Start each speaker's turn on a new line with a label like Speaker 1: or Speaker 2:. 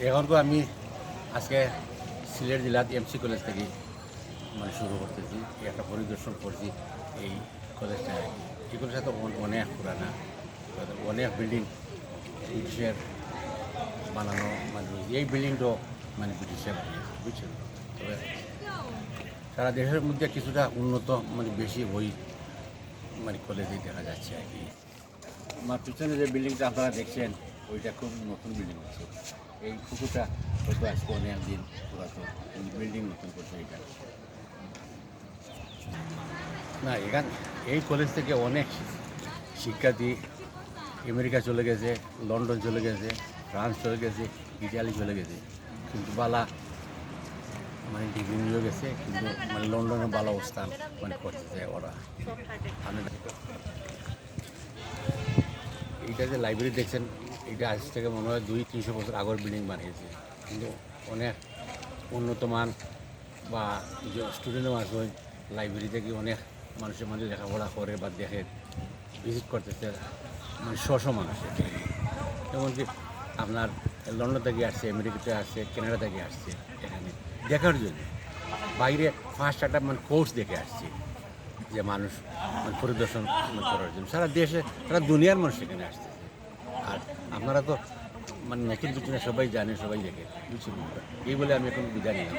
Speaker 1: এখন তো আমি আজকে সিলেট জেলার এমসি কলেজ থেকে মানে শুরু করতেছি একটা পরিদর্শন করছি এই কলেজটা আর কি। এই কলেজটা তো অনেক পুরানা, অনেক বিল্ডিং ব্রিটিশের বানানো, মানে এই বিল্ডিংটাও মানে ব্রিটিশে বানিয়েছে, বুঝছেন। তবে সারা দেশের মধ্যে কিছুটা উন্নত মানে বেশি ওই মানে কলেজেই দেখা যাচ্ছে আর কি। আমার পিছনে যে বিল্ডিংটা আপনারা দেখছেন ওইটা খুব নতুন বিল্ডিং হচ্ছে। এই পুকুরটা হয়তো আজকে অনেক দিন পুরাতন, বিল্ডিং নতুন করছে এটা না। এই কলেজ থেকে অনেক শিক্ষার্থী আমেরিকা চলে গেছে, লন্ডন চলে গেছে, ফ্রান্স চলে গেছে, ইটালি চলে গেছে, কিন্তু বালা মানে ডিগ্রি নিয়ে গেছে, কিন্তু মানে লন্ডনে ভালো অবস্থান মানে করতেছে ওরা। আমি এইটা যে লাইব্রেরি দেখছেন, এটা আজ থেকে মনে হয় 200-300 বছর আগের বিল্ডিং বানিয়েছে, কিন্তু অনেক উন্নত মান বা যে স্টুডেন্টও আছে ওই লাইব্রেরিতে কি অনেক মানুষের মানুষ লেখাপড়া করে বা দেখে, ভিজিট করতেছে, মানে মানুষ। যেমনকি আপনার লন্ডন থেকে আসছে, আমেরিকাতে আসছে, কানাডা থেকে আসছে এখানে দেখার জন্য। বাইরে ফার্স্ট একটা মানে কোর্স দেখে আসছে যে মানুষ মানে পরিদর্শন করার জন্য সারা দেশে, সারা দুনিয়ার মানুষ এখানে আসতেছে। আর আপনারা তো মানে নতুন কিছু সবাই জানে, সবাই দেখে, বুঝছেন। এই বলে আমি এখন বিদায় নিলাম।